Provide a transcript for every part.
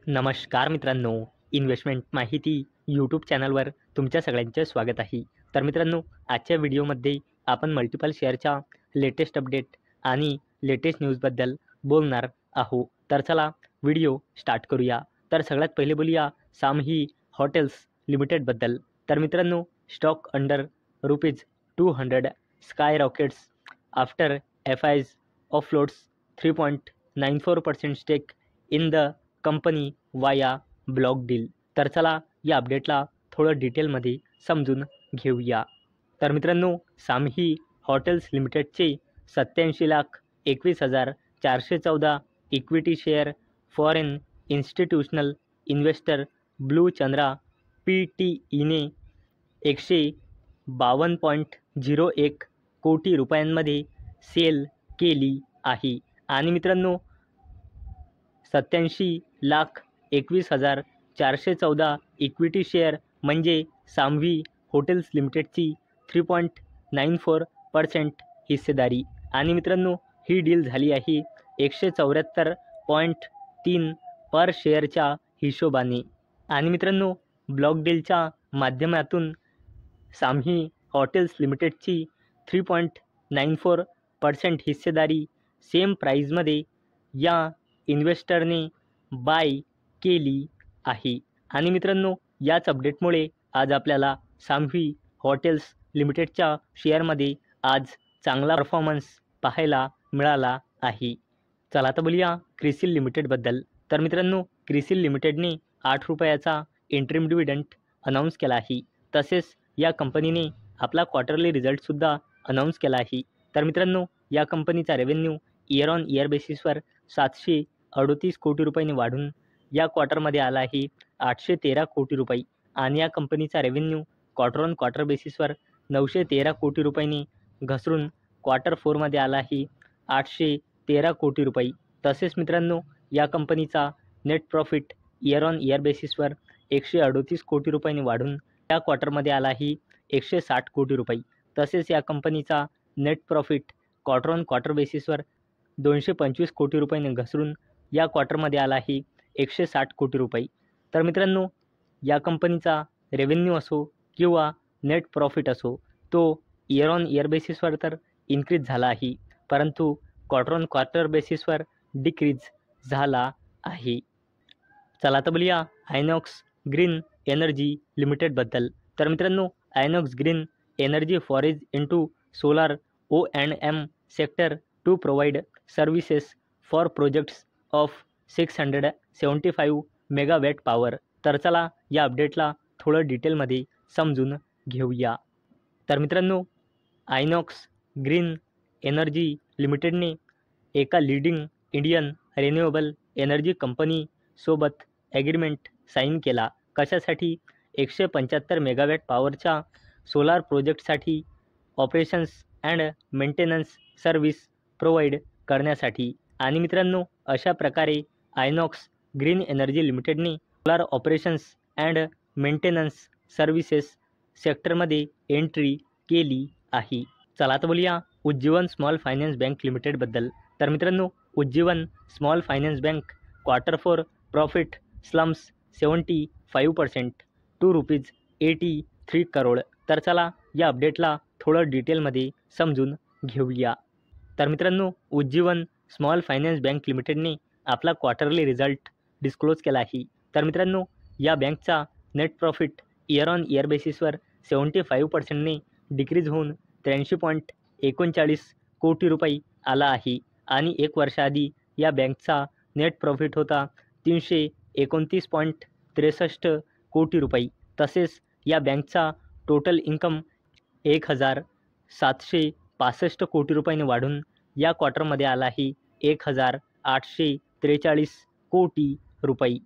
नमस्कार मित्रांनो, इन्व्हेस्टमेंट माहिती यूट्यूब चॅनलवर तुमच्या सगळ्यांचे स्वागत आहे. तर मित्रांनो, आजच्या व्हिडिओमध्ये आपण मल्टिपल शेअरच्या लेटेस्ट अपडेट आणि लेटेस्ट न्यूजबद्दल बोलणार आहोत. तर चला व्हिडिओ स्टार्ट करूया. तर सगळ्यात पहिले बोलूया सामही हॉटेल्स लिमिटेडबद्दल. तर मित्रांनो, stock under ₹200 sky rockets after FIs offloads 3.94% stake in the company via block deal. तर चला या अपडेटला थोडं डिटेलमध्ये समजून घेऊया. तर मित्रांनो, सामही हॉटेल्स लिमिटेडचे 87,21,414 equity share foreign institutional investor blue Chandra PTEने 152.01 कोटी रुपयांमध्ये सेल केली आहे. आणि मित्रांनो, 87,21,414 इक्विटी शेअर म्हणजे सामही हॉटेल्स लिमिटेडची 3.94% हिस्सेदारी. आणि मित्रांनो, ही डील झाली आहे 174.3 पर शेअरच्या हिशोबाने. आणि मित्रांनो, ब्लॉक डीलच्या माध्यमातून सामही हॉटेल्स लिमिटेडची 3.94% हिस्सेदारी सेम प्राईजमध्ये या इन्व्हेस्टरने बाय केली आहे. आणि मित्रांनो, याच अपडेटमुळे आज आपल्याला सामही हॉटेल्स लिमिटेडच्या शेअरमध्ये आज चांगला परफॉर्मन्स पाहायला मिळाला आहे. चला तर बोलूया क्रिसिल लिमिटेडबद्दल. तर मित्रांनो, क्रिसिल लिमिटेडने ₹8चा इंटरिम डिव्हिडंड अनाऊन्स केला आहे. तसेच या कंपनीने आपला क्वार्टरली रिझल्टसुद्धा अनाऊन्स केला आहे. तर मित्रांनो, या कंपनीचा रेव्हेन्यू इयर ऑन इयर बेसिसवर 738 कोटी रुपयांनी वाढून या क्वार्टरमध्ये आला आहे 813 कोटी रुपये. आणि या कंपनीचा रेव्हेन्यू क्वार्टर ऑन क्वार्टर बेसिसवर 913 कोटी रुपयांनी घसरून क्वार्टर 4मध्ये आला आहे 813 कोटी रुपये. तसेच मित्रांनो, या कंपनीचा net profit year on year बेसिसवर 138 कोटी रुपयांनी वाढून या क्वार्टरमध्ये आला आहे 160 कोटी रुपये. तसेच या कंपनीचा net profit quarter on quarter बेसिसवर 225 कोटी रुपयांनी घसरून या क्वार्टरमध्ये आला आहे 160 कोटी रुपये. तर मित्रांनो, या कंपनीचा रेव्हेन्यू असो किंवा नेट प्रॉफिट असो, तो इयर ऑन इयर बेसिसवर तर इन्क्रीज झाला आहे, परंतु क्वार्टर ऑन क्वार्टर बेसिसवर डिक्रीज झाला आहे. चला तर बोलूया आयनॉक्स ग्रीन एनर्जी लिमिटेडबद्दल. तर मित्रांनो, Inox green energy forays into solar O&M sector to provide services for projects of 675 megawatt power. तर चला या अपडेटला थोडं डिटेलमध्ये समजून घेऊया. तर मित्रांनो, आयनॉक्स ग्रीन एनर्जी लिमिटेडने एका लीडिंग इंडियन रिन्युएबल एनर्जी कंपनीसोबत ॲग्रीमेंट साईन केला. कशासाठी? 175 मेगावॅट पॉवरच्या सोलार प्रोजेक्टसाठी operations and maintenance service provide करण्यासाठी. आणि मित्रांनो, अशा प्रकारे आयनॉक्स ग्रीन एनर्जी लिमिटेडने solar operations and maintenance services सेक्टरमध्ये एंट्री केली आहे. चला तर बोलूया उज्जीवन स्मॉल फायनान्स बँक लिमिटेडबद्दल. तर मित्रांनो, Ujjivan small finance bank quarter 4 profit slumps 75% to ₹83 crore. तर चला या अपडेटला थोडं डिटेलमध्ये समजून घेऊया. तर मित्रांनो, उज्जीवन स्मॉल फायनान्स बँक लिमिटेडने आपला क्वार्टरली रिझल्ट डिस्क्लोज केला आहे. तर मित्रांनो, या बँकचा net profit year on year बेसिसवर 75%ने डिक्रीज होऊन 83.39 कोटी रुपये आला आहे. आणि एक वर्षाआधी या बँकचा नेट प्रॉफिट होता 329.63 कोटी रुपये. तसेच या बँकचा टोटल इन्कम 1,765 कोटी रुपयांनी वाढून या क्वार्टरमध्ये आला आहे 1,843 कोटी रुपये.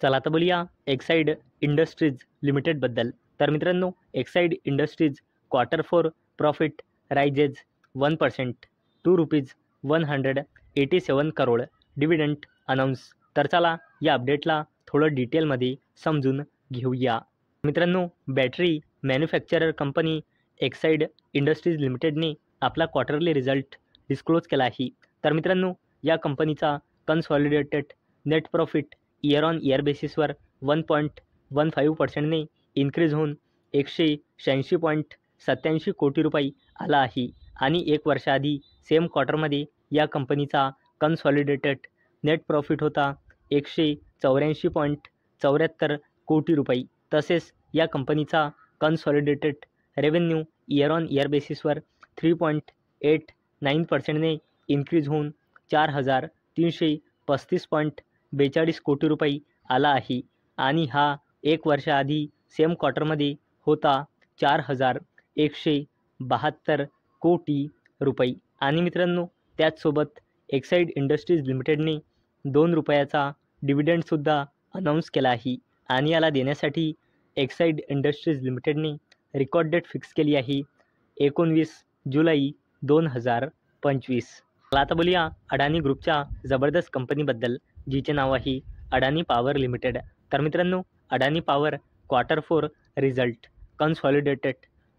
चला तर बोलूया एक्साईड इंडस्ट्रीज लिमिटेडबद्दल. तर मित्रांनो, Exide industries quarter 4 profit rises 1% to ₹187 crore dividend announce. तर चला या अपडेटला थोडं डिटेलमध्ये समजून घेऊया. मित्रांनो, battery manufacturer company Exide industries लिमिटेडने आपला क्वार्टरली रिझल्ट डिस्क्लोज केला आहे. तर मित्रांनो, या कंपनीचा consolidated net profit year on year बेसिसवर 1.15%ने इन्क्रीज होऊन 186.87 कोटी रुपये आला आहे आणि एक वर्षाआधी सेम क्वार्टरमध्ये या कंपनीचा कन्सॉलिडेटेड नेट प्रॉफिट होता 184.74 कोटी रुपये. तसेच या कंपनीचा consolidated revenue year on year बेसिसवर 3.89%ने इन्क्रीज होऊन 4,335.42 कोटी रुपये आला आहे आणि हा एक वर्षाआधी सेम क्वार्टरमध्ये होता 4,172 कोटी रुपये. आणि मित्रांनो, त्याचसोबत एक्साईड इंडस्ट्रीज लिमिटेडने 2 रुपयाचा डिव्हिडंडसुद्धा अनाऊन्स केला आहे आणि याला देण्यासाठी एक्साईड इंडस्ट्रीज लिमिटेडने रेकॉर्ड डेट फिक्स केली आहे 19 जुलै 2025. चला आता बोलूया अडानी ग्रुपच्या जबरदस्त कंपनीबद्दल, जिचे नाव आहे अडानी पॉवर लिमिटेड. तर मित्रांनो, Adani power quarter 4 result consolidated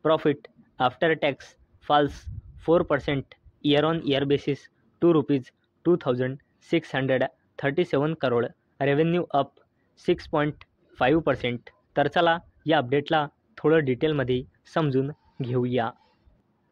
profit after tax falls 4% year on year basis to ₹2,637 crore, revenue up 6.5%. तर चला या अपडेटला थोडं डिटेलमध्ये समजून घेऊया.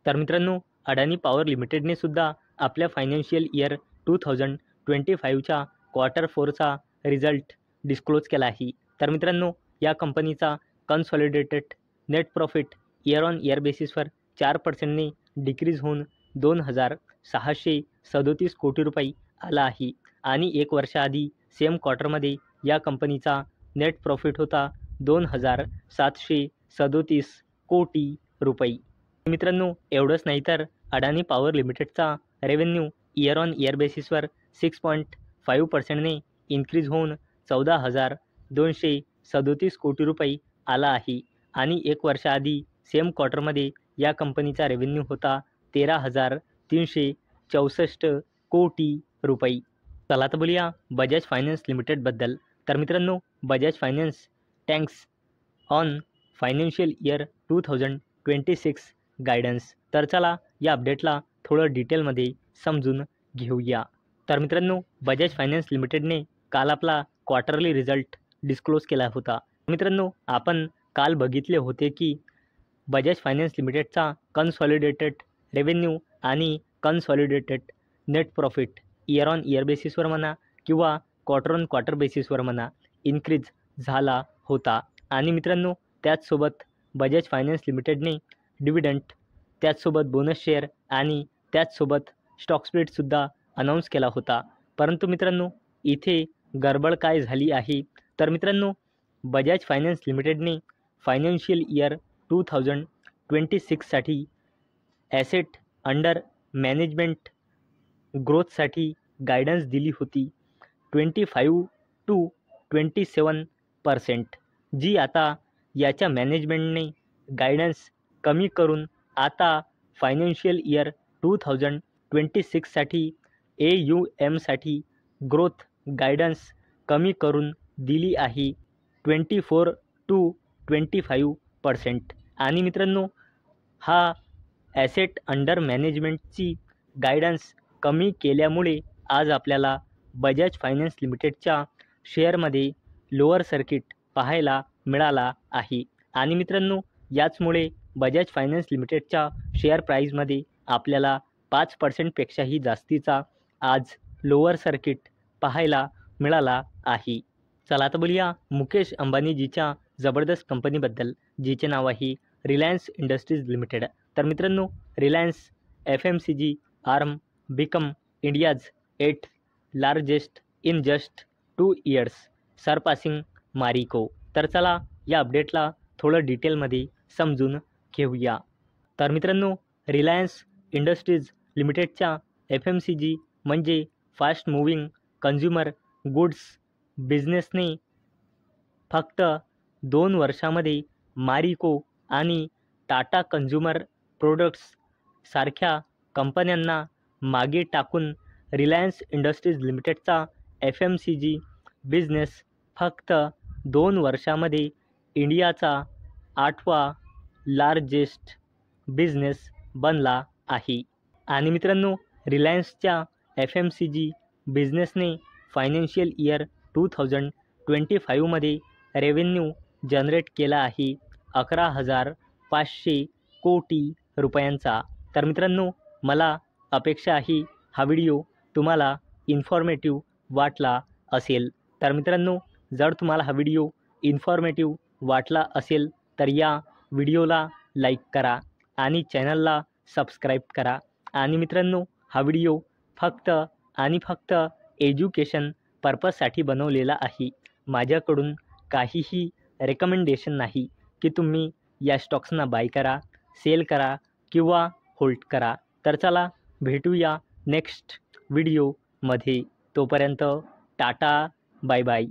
तर मित्रांनो, अडानी पॉवर लिमिटेडने सुद्धा आपल्या फायनान्शियल इयर 2025च्या क्वार्टर 4चा रिझल्ट डिस्क्लोज केला आहे. तर मित्रांनो, या कंपनीचा consolidated net profit year on year बेसिसवर 4%ने डिक्रीज होऊन 2,637 कोटी रुपये आला आहे आणि एक वर्षाआधी सेम क्वार्टरमध्ये या कंपनीचा नेट प्रॉफिट होता 2,737 कोटी रुपये. मित्रांनो, एवढंच नाही तर अडानी पॉवर लिमिटेडचा रेव्हेन्यू इयर ऑन इयर बेसिसवर 6.5%ने इन्क्रीज होऊन 14,237 कोटी रुपये आला आहे आणि एक वर्षाआधी सेम क्वार्टरमध्ये या कंपनीचा रेव्हेन्यू होता 13,364 कोटी रुपये. चला तर बोलूया बजाज फायनान्स लिमिटेडबद्दल. तर मित्रांनो, Bajaj finance tanks on financial year 2026 guidance. तर चला या अपडेटला थोडं डिटेलमध्ये समजून घेऊया. तर मित्रांनो, बजाज फायनान्स लिमिटेडने काल आपला क्वार्टरली रिझल्ट डिस्क्लोज केला होता. मित्रांनो, आपण काल बघितले होते की बजाज फायनान्स लिमिटेडचा कन्सॉलिडेटेड रेव्हेन्यू आणि consolidated net profit year on year बेसिसवर म्हणा किंवा क्वार्टर ऑन क्वार्टर बेसिसवर म्हणा इन्क्रीज झाला होता. आणि मित्रांनो, त्याचसोबत बजाज फायनान्स लिमिटेडने डिव्हिडंड, त्याचसोबत बोनस शेअर आणि त्याचसोबत स्टॉक स्प्लिटसुद्धा अनाऊन्स केला होता. परंतु मित्रांनो, इथे गडबड काय झाली आहे तर मित्रांनो, बजाज फायनान्स लिमिटेडने फायनान्शियल इयर 2026साठी ॲसेट अंडर मॅनेजमेंट ग्रोथसाठी गायडन्स दिली होती 25 to 27%, जी आता याच्या मॅनेजमेंटने गायडन्स कमी करून आता फायनान्शियल इयर 2026साठी AUMसाठी ग्रोथ गायडन्स कमी करून दिली आहे 24 to 25%. आणि मित्रांनो, हा ॲसेट अंडर मॅनेजमेंटची गायडन्स कमी केल्यामुळे आज आपल्याला बजाज फायनान्स लिमिटेडच्या शेअरमध्ये लोअर सर्किट पाहायला मिळाला आहे. आणि मित्रांनो, याचमुळे बजाज फायनान्स लिमिटेडच्या शेअर प्राईजमध्ये आपल्याला 5%पेक्षाही जास्तीचा आज लोअर सर्किट पाहायला मिळाला आहे. चला आता बोलूया मुकेश अंबानीजीच्या जबरदस्त कंपनीबद्दल, जिचे नाव आहे रिलायन्स इंडस्ट्रीज लिमिटेड. तर मित्रांनो, Reliance FMCG arm become India's 8th largest in just 2 years, surpassing Marico. तर चला या अपडेटला थोडं डिटेलमध्ये समजून घेऊया. तर मित्रांनो, रिलायन्स इंडस्ट्रीज लिमिटेडच्या FMCG म्हणजे फास्ट मूव्हिंग कन्झ्युमर गुड्स बिझनेसने फक्त 2 वर्षामध्ये मारिको आणि टाटा कन्झ्युमर प्रोडक्ट्स सारख्या कंपन्यांना मागे टाकून रिलायन्स इंडस्ट्रीज लिमिटेडचा FMCG बिझनेस फक्त 2 वर्षामध्ये इंडियाचा 8वा लार्जेस्ट बिझनेस बनला आहे. आणि मित्रांनो, रिलायन्सच्या FMCG बिझनेसने फायनान्शियल इयर 2025मध्ये रेव्हेन्यू जनरेट केला आहे 11,500 कोटी रुपयांचा. तर मित्रांनो, मला अपेक्षा आहे हा व्हिडिओ तुम्हाला इन्फॉर्मेटिव्ह वाटला असेल. तर मित्रांनो, जर तुम्हाला हा व्हिडिओ इन्फॉर्मेटिव्ह वाटला असेल तर या व्हिडिओला लाईक करा आणि चॅनलला सबस्क्राईब करा. आणि मित्रांनो, हा व्हिडिओ फक्त आणि फक्त एज्युकेशन पर्पजसाठी बनवलेला आहे. माझ्याकडून काहीही रेकमेंडेशन नाही की तुम्ही या स्टॉक्सना बाय करा, सेल करा किंवा होल्ड करा. तर चला भेटूया नेक्स्ट व्हिडिओमध्ये. तोपर्यंत टाटा, बाय बाय.